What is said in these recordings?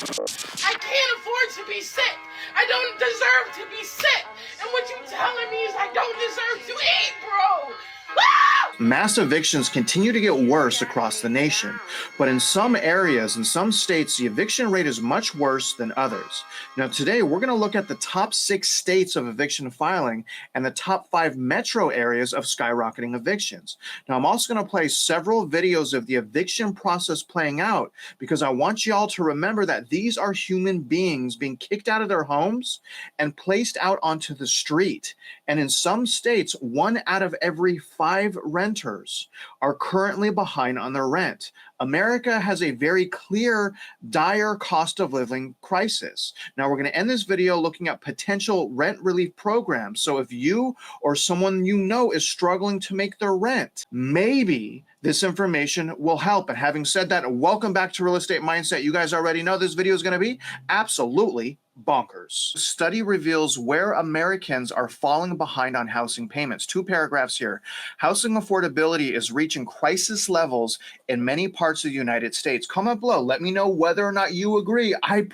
I can't afford to be sick. I don't deserve to be sick. And what you telling me is I don't deserve to eat, bro. Mass evictions continue to get worse across the nation, but in some areas, in some states, the eviction rate is much worse than others. Now today, we're going to look at the top 6 states of eviction filing and the top 5 metro areas of skyrocketing evictions. Now I'm also going to play several videos of the eviction process playing out because I want you all to remember that these are human beings being kicked out of their homes and placed out onto the street. And in some states, 1 out of every 5 renters are currently behind on their rent. America has a very clear, dire cost of living crisis. Now, we're going to end this video looking at potential rent relief programs. So if you or someone you know is struggling to make their rent, maybe this information will help. And having said that, welcome back to Real Estate Mindset. You guys already know this video is going to be absolutely bonkers. The study reveals where Americans are falling behind on housing payments. 2 paragraphs here. Housing affordability is reaching crisis levels in many parts of the United States. Comment below. Let me know whether or not you agree. I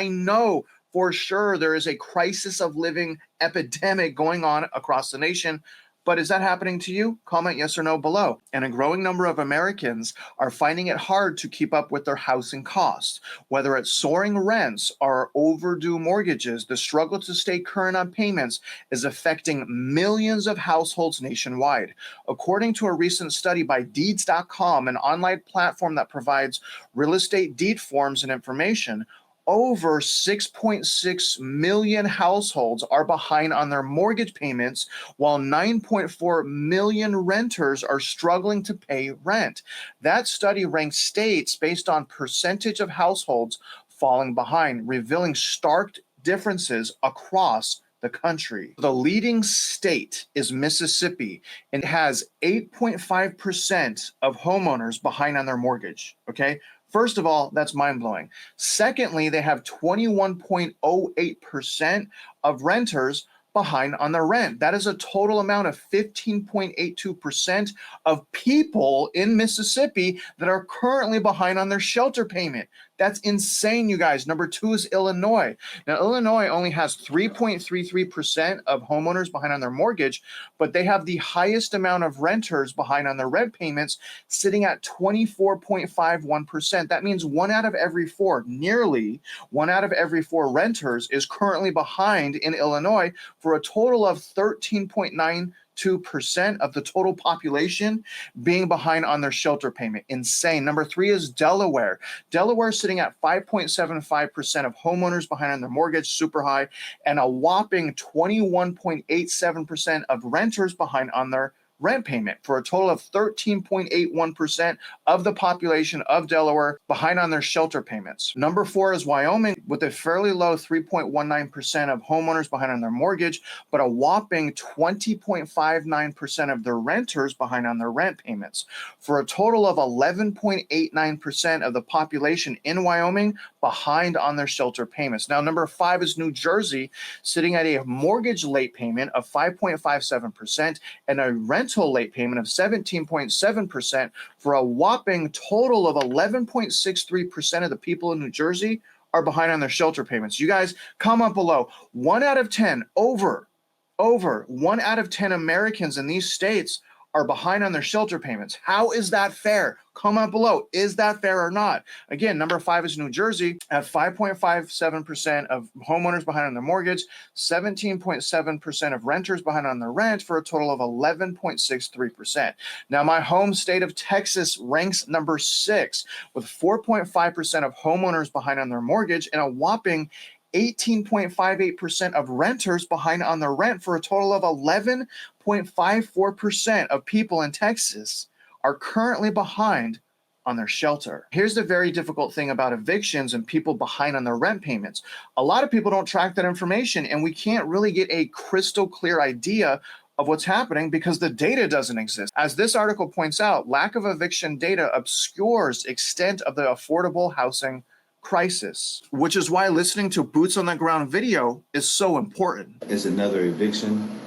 know for sure there is a crisis of living epidemic going on across the nation. But is that happening to you? Comment yes or no below. And a growing number of Americans are finding it hard to keep up with their housing costs. Whether it's soaring rents or overdue mortgages, the struggle to stay current on payments is affecting millions of households nationwide. According to a recent study by Deeds.com, an online platform that provides real estate deed forms and information, over 6.6 million households are behind on their mortgage payments, while 9.4 million renters are struggling to pay rent. That study ranks states based on percentage of households falling behind, revealing stark differences across the country. The leading state is Mississippi and has 8.5% of homeowners behind on their mortgage, okay? First of all, that's mind-blowing. Secondly, they have 21.08% of renters behind on their rent. That is a total amount of 15.82% of people in Mississippi that are currently behind on their shelter payment. That's insane, you guys. Number 2 is Illinois. Now, Illinois only has 3.33% of homeowners behind on their mortgage, but they have the highest amount of renters behind on their rent payments, sitting at 24.51%. That means 1 out of every 4, nearly 1 out of every 4 renters is currently behind in Illinois, for a total of 13.92% of the total population being behind on their shelter payment. Insane. Number 3 is Delaware. Delaware is sitting at 5.75% of homeowners behind on their mortgage, super high, and a whopping 21.87% of renters behind on their rent payment, for a total of 13.81% of the population of Delaware behind on their shelter payments. Number 4 is Wyoming, with a fairly low 3.19% of homeowners behind on their mortgage, but a whopping 20.59% of their renters behind on their rent payments, for a total of 11.89% of the population in Wyoming behind on their shelter payments. Now, number 5 is New Jersey, sitting at a mortgage late payment of 5.57% and a rental late payment of 17.7%, for a whopping total of 11.63% of the people in New Jersey are behind on their shelter payments. You guys, comment below. 1 out of 10, over 1 out of 10 Americans in these states are behind on their shelter payments. How is that fair? Comment below. Is that fair or not? Again, number 5 is New Jersey at 5.57% of homeowners behind on their mortgage, 17.7% of renters behind on their rent, for a total of 11.63%. Now, my home state of Texas ranks number 6 with 4.5% of homeowners behind on their mortgage and a whopping 18.58% of renters behind on their rent, for a total of 11.54% of people in Texas are currently behind on their shelter. Here's the very difficult thing about evictions and people behind on their rent payments. A lot of people don't track that information, and we can't really get a crystal clear idea of what's happening because the data doesn't exist. As this article points out, lack of eviction data obscures extent of the affordable housing crisis, which is why listening to boots on the ground video is so important. Is another eviction.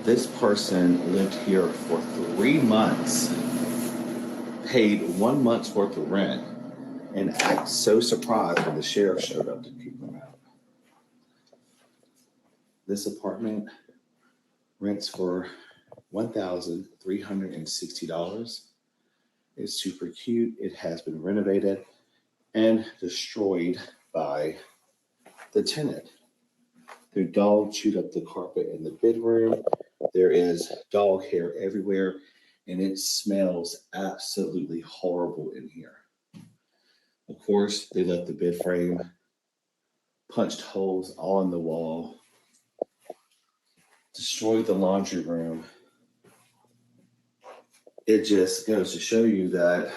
This person lived here for 3 months, paid 1 month's worth of rent, and act so surprised when the sheriff showed up to keep them out. This apartment rents for $1,360. It's super cute. It has been renovated and destroyed by the tenant. Their dog chewed up the carpet in the bedroom. There is dog hair everywhere, and it smells absolutely horrible in here. Of course, they left the bed frame, punched holes all in the wall, destroyed the laundry room. It just goes to show you that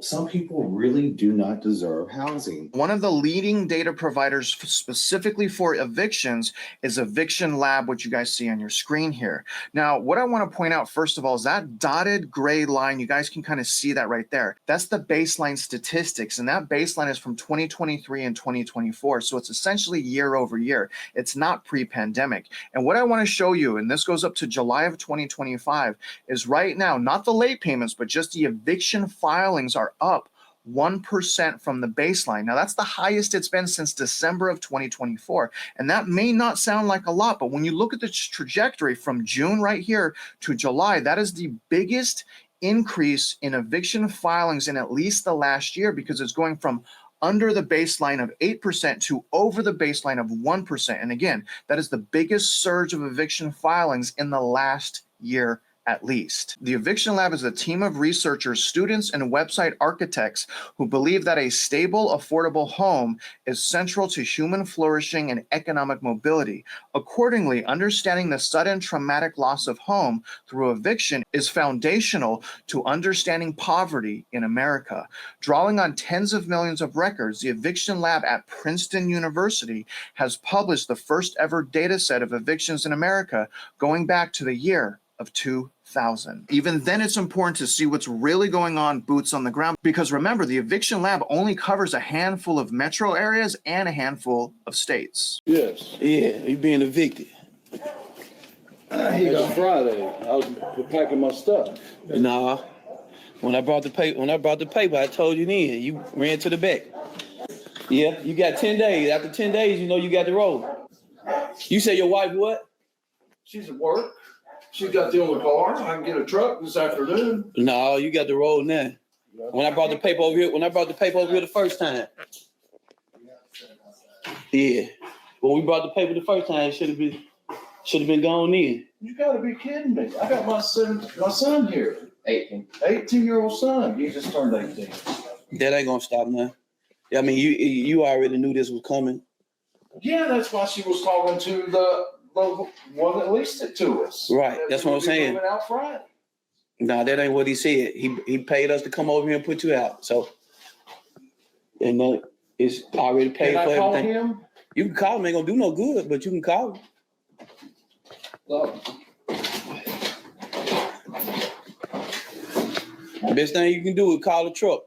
some people really do not deserve housing. One of the leading data providers specifically for evictions is Eviction Lab, which you guys see on your screen here. Now, what I want to point out first of all is that dotted gray line, you guys can kind of see that right there. That's the baseline statistics, and that baseline is from 2023 and 2024. So it's essentially year over year. It's not pre-pandemic. And what I want to show you, and this goes up to July of 2025, is right now, not the late payments, but just the eviction filings are up 1% from the baseline. Now, that's the highest it's been since December of 2024. And that may not sound like a lot, but when you look at the trajectory from June right here to July, that is the biggest increase in eviction filings in at least the last year, because it's going from under the baseline of 8% to over the baseline of 1%. And again, that is the biggest surge of eviction filings in the last year at least. The Eviction Lab is a team of researchers, students, and website architects who believe that a stable, affordable home is central to human flourishing and economic mobility. Accordingly, understanding the sudden traumatic loss of home through eviction is foundational to understanding poverty in America. Drawing on tens of millions of records, the Eviction Lab at Princeton University has published the first ever data set of evictions in America going back to the year of 2000. Even then, it's important to see what's really going on boots on the ground, because remember, the Eviction Lab only covers a handful of metro areas and a handful of states. Yes. Yeah, you being evicted. It's Friday. I was packing my stuff. Nah. When I brought the paper, I told you then. You ran to the back. Yeah, you got 10 days. After 10 days, you know you got to roll. You say your wife what? She's at work. She got the only car. I can get a truck this afternoon. No, you got to roll now. When I brought the paper over here, the first time. Yeah. When we brought the paper the first time, it should have been gone in. You gotta be kidding me. I got my son here. 18-year-old son. He just turned 18. That ain't gonna stop now. I mean, you already knew this was coming. Yeah, that's why she was talking to the one that leased it to us. Right, that's what I'm saying. Out Friday. Nah, that ain't what he said. He paid us to come over here and put you out. So, and it's already paid for everything. Can I call him? You can call him. Ain't gonna do no good, but you can call him. Love. The best thing you can do is call the truck.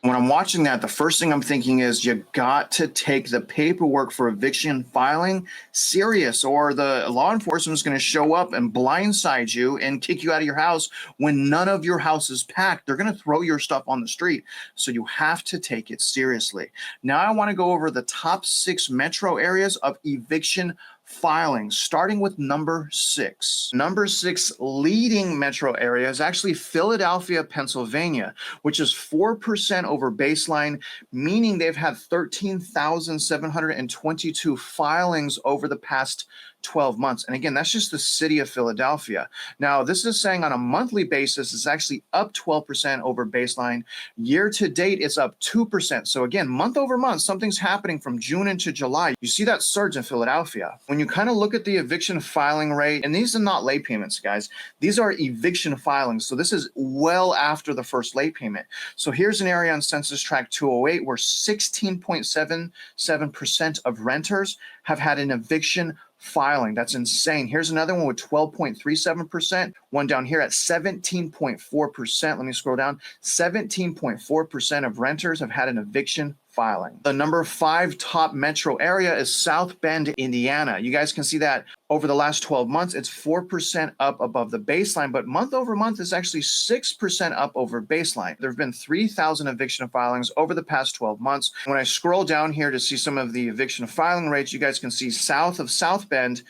When I'm watching that, the first thing I'm thinking is you got to take the paperwork for eviction filing serious, or the law enforcement is going to show up and blindside you and kick you out of your house when none of your house is packed. They're going to throw your stuff on the street. So you have to take it seriously. Now I want to go over the top 6 metro areas of eviction filings, starting with number 6. Number 6 leading metro area is actually Philadelphia, Pennsylvania, which is 4% over baseline, meaning they've had 13,722 filings over the past 12 months. And again, that's just the city of Philadelphia. Now, this is saying on a monthly basis, it's actually up 12% over baseline. Year to date, it's up 2%. So again, month over month, something's happening from June into July. You see that surge in Philadelphia. When you kind of look at the eviction filing rate, and these are not late payments, guys. These are eviction filings. So this is well after the first late payment. So here's an area on Census Tract 208 where 16.77% of renters have had an eviction filing. That's insane. Here's another one with 12.37%. One down here at 17.4%. Let me scroll down. 17.4% of renters have had an eviction filing. The number 5 top metro area is South Bend, Indiana. You guys can see that over the last 12 months, it's 4% up above the baseline, but month over month is actually 6% up over baseline. There have been 3,000 eviction filings over the past 12 months. When I scroll down here to see some of the eviction filing rates, you guys can see south of South Bend,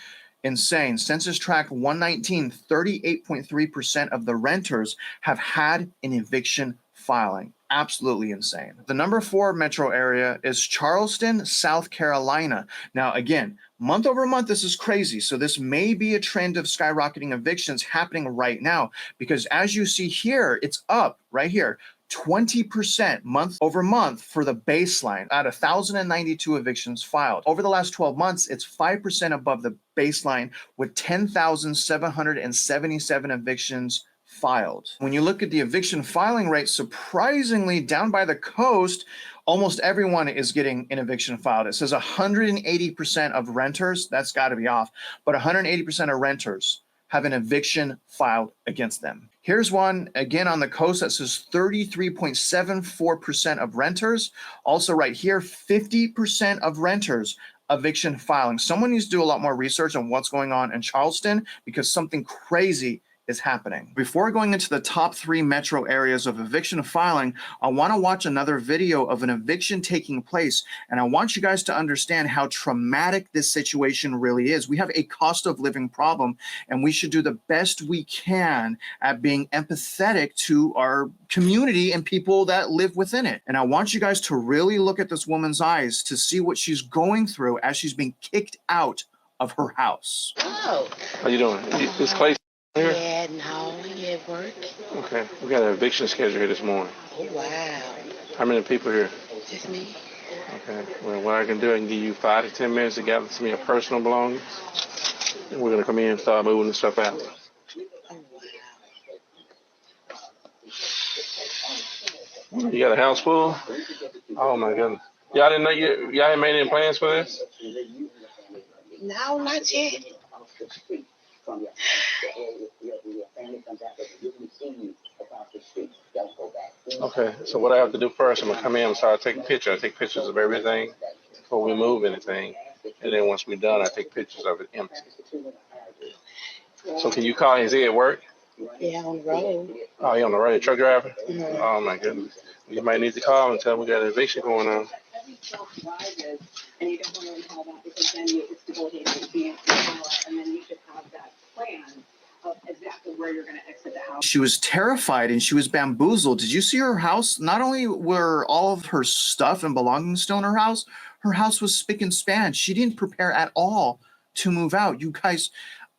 insane. Census Tract 119, 38.3% of the renters have had an eviction filing. Absolutely insane. The number 4 metro area is Charleston, South Carolina. Now, again, month over month, this is crazy. So this may be a trend of skyrocketing evictions happening right now, because as you see here, it's up right here. 20% month over month for the baseline at 1,092 evictions filed. Over the last 12 months, it's 5% above the baseline with 10,777 evictions filed. When you look at the eviction filing rate, surprisingly down by the coast, almost everyone is getting an eviction filed. It says 180% of renters, that's got to be off, but 180% of renters have an eviction filed against them. Here's one again on the coast that says 33.74% of renters. Also right here, 50% of renters eviction filing. Someone needs to do a lot more research on what's going on in Charleston because something crazy is happening. Before going into the top 3 metro areas of eviction filing, I want to watch another video of an eviction taking place, and I want you guys to understand how traumatic this situation really is. We have a cost of living problem, and we should do the best we can at being empathetic to our community and people that live within it. And I want you guys to really look at this woman's eyes to see what she's going through as she's being kicked out of her house. Oh. How you doing? Is Clay here? Yeah, no, he at work. Okay. We got an eviction schedule here this morning. Oh, wow. How many people here? Just me. Okay. Well, what I can do, I can give you 5 to 10 minutes to gather some of your personal belongings. And we're going to come in and start moving the stuff out. Oh, wow. You got a house full? Oh, my goodness. Y'all didn't know y'all hadn't made any plans for this? No, not yet. Okay, so what I have to do first, I'm going to come in and start taking pictures. I take pictures of everything before we move anything. And then once we're done, I take pictures of it empty. So can you call? Is he at work? Yeah, on the road. Oh, he on the road, truck driver? Mm-hmm. Oh, my goodness. You might need to call and tell him we got an eviction going on. And you don't want to recall that because then it's debilitating to be in control, and then you should have that plan of exactly where you're going to exit the house. She was terrified and she was bamboozled. Did you see her house? Not only were all of her stuff and belongings still in her house was spick and span. She didn't prepare at all to move out. You guys,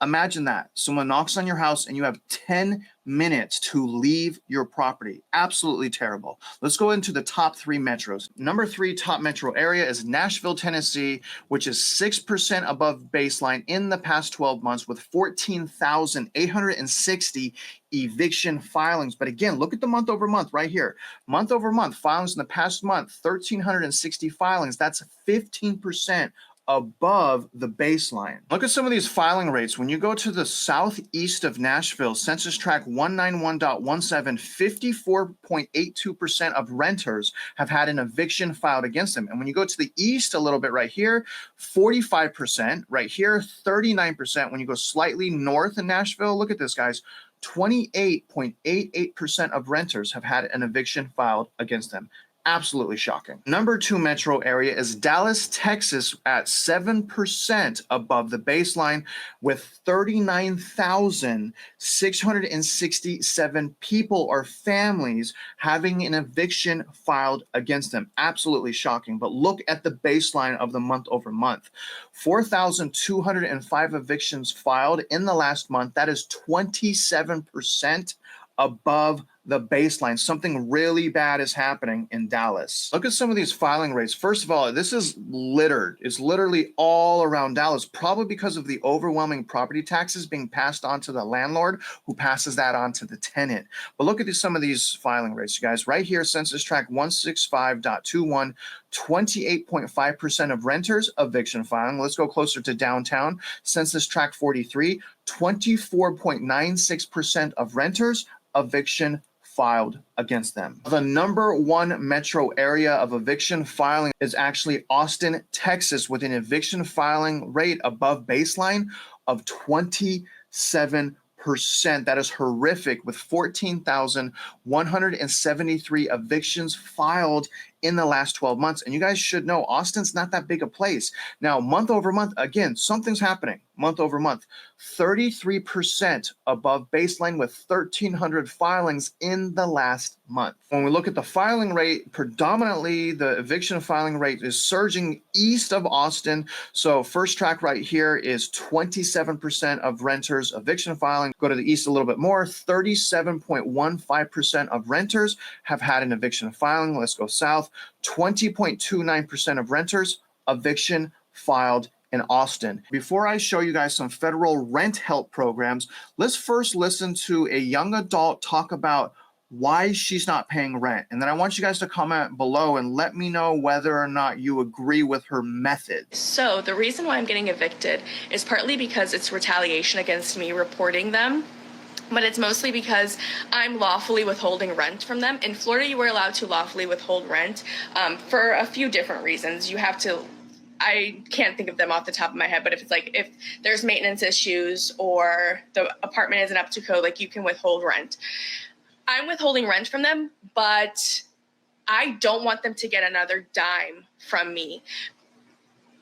imagine that. Someone knocks on your house and you have 10 minutes to leave your property. Absolutely terrible. Let's go into the top 3 metros. Number 3 top metro area is Nashville, Tennessee, which is 6% above baseline in the past 12 months with 14,860 eviction filings. But again, look at the month over month right here. Month over month filings in the past month, 1,360 filings. That's 15% above the baseline. Look at some of these filing rates. When you go to the southeast of Nashville, Census Tract 191.17, 54.82% of renters have had an eviction filed against them. And when you go to the east a little bit right here, 45%, right here, 39%. When you go slightly north in Nashville, look at this, guys, 28.88% of renters have had an eviction filed against them. Absolutely shocking. Number 2 metro area is Dallas, Texas at 7% above the baseline with 39,667 people or families having an eviction filed against them. Absolutely shocking. But look at the baseline of the month over month. 4,205 evictions filed in the last month. That is 27% above the baseline. Something really bad is happening in Dallas. Look at some of these filing rates. First of all, this is littered. It's literally all around Dallas, probably because of the overwhelming property taxes being passed on to the landlord who passes that on to the tenant. But look at some of these filing rates, you guys. Right here, Census Tract 165.21, 28.5% of renters eviction filing. Let's go closer to downtown. Census Tract 43, 24.96% of renters eviction filed against them. The #1 metro area of eviction filing is actually Austin, Texas, with an eviction filing rate above baseline of 27%. That is horrific, with 14,173 evictions filed in the last 12 months. And you guys should know Austin's not that big a place. Now, month over month, again, something's happening. Month over month, 33% above baseline with 1,300 filings in the last month. When we look at the filing rate, predominantly the eviction filing rate is surging east of Austin. So first track right here is 27% of renters eviction filing. Go to the east a little bit more, 37.15% of renters have had an eviction filing. Let's go south, 20.29% of renters eviction filed in Austin. Before I show you guys some federal rent help programs, let's first listen to a young adult talk about why she's not paying rent. And then I want you guys to comment below and let me know whether or not you agree with her method. So the reason why I'm getting evicted is partly because it's retaliation against me reporting them, but it's mostly because I'm lawfully withholding rent from them. In Florida, you were allowed to lawfully withhold rent for a few different reasons. You have to, I can't think of them off the top of my head, but if there's maintenance issues or the apartment isn't up to code, like you can withhold rent. I'm withholding rent from them, but I don't want them to get another dime from me.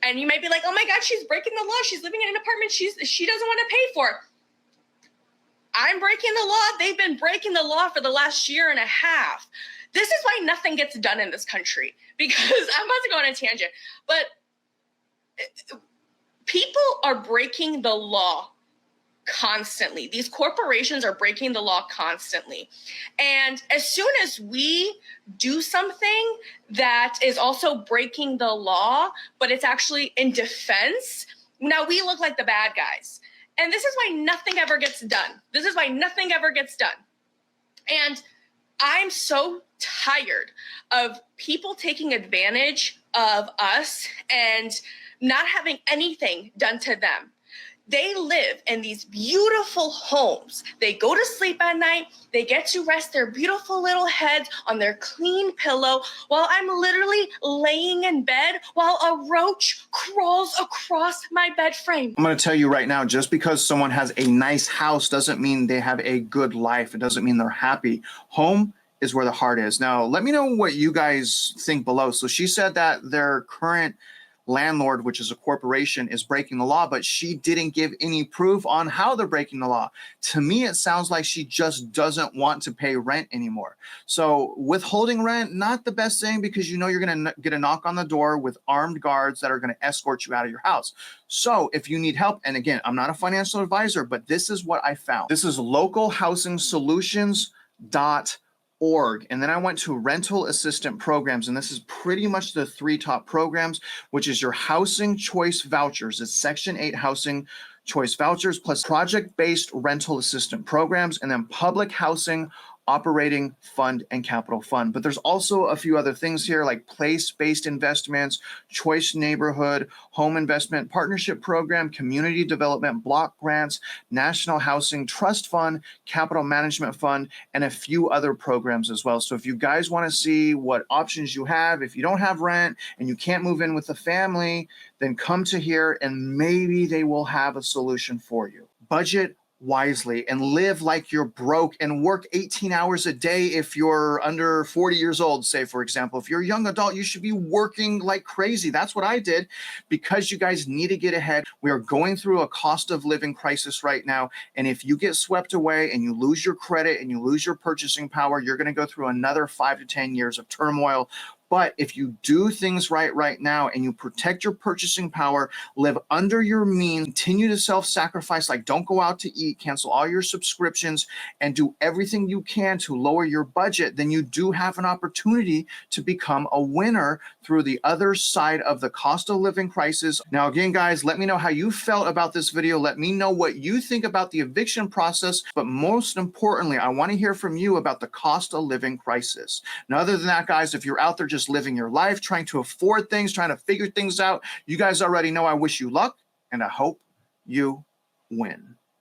And you might be like, oh my God, she's breaking the law. She's living in an apartment she doesn't want to pay for. I'm breaking the law. They've been breaking the law for the last year and a half. This is why nothing gets done in this country, because I'm about to go on a tangent, but people are breaking the law constantly. These corporations are breaking the law constantly. And as soon as we do something that is also breaking the law, but it's actually in defense, now we look like the bad guys. And this is why nothing ever gets done. This is why nothing ever gets done. And I'm so tired of people taking advantage of us and not having anything done to them. They live in these beautiful homes. They go to sleep at night. They get to rest their beautiful little heads on their clean pillow while I'm literally laying in bed while a roach crawls across my bed frame. I'm going to tell you right now, just because someone has a nice house doesn't mean they have a good life. It doesn't mean they're happy. Home is where the heart is. Now, let me know what you guys think below. So she said that their current landlord, which is a corporation, is breaking the law, but she didn't give any proof on how they're breaking the law. To me, it sounds like she just doesn't want to pay rent anymore. So withholding rent, not the best thing, because you know you're going to get a knock on the door with armed guards that are going to escort you out of your house. So if you need help, and again, I'm not a financial advisor, but this is what I found. This is localhousingsolutions.org. And then I went to rental assistant programs, and this is pretty much the 3 top programs, which is your housing choice vouchers. It's Section 8 housing choice vouchers, plus project-based rental assistant programs, and then public housing operating fund and capital fund. But there's also a few other things here, like place-based investments, choice neighborhood, home investment partnership program, community development block grants, national housing trust fund, capital management fund, and a few other programs as well. So if you guys want to see what options you have, if you don't have rent and you can't move in with the family, then come to here and maybe they will have a solution for you. Budget wisely and live like you're broke, and work 18 hours a day if you're under 40 years old. Say, for example, if you're a young adult, you should be working like crazy. That's what I did, because you guys need to get ahead. We are going through a cost of living crisis right now, and if you get swept away and you lose your credit and you lose your purchasing power, you're going to go through another 5 to 10 years of turmoil. But if you do things right now and you protect your purchasing power, live under your means, continue to self-sacrifice, like don't go out to eat, cancel all your subscriptions, and do everything you can to lower your budget, then you do have an opportunity to become a winner through the other side of the cost of living crisis. Now, again, guys, let me know how you felt about this video. Let me know what you think about the eviction process. But most importantly, I want to hear from you about the cost of living crisis. Now, other than that, guys, if you're out there just living your life, trying to afford things, trying to figure things out, you guys already know I wish you luck, and I hope you win.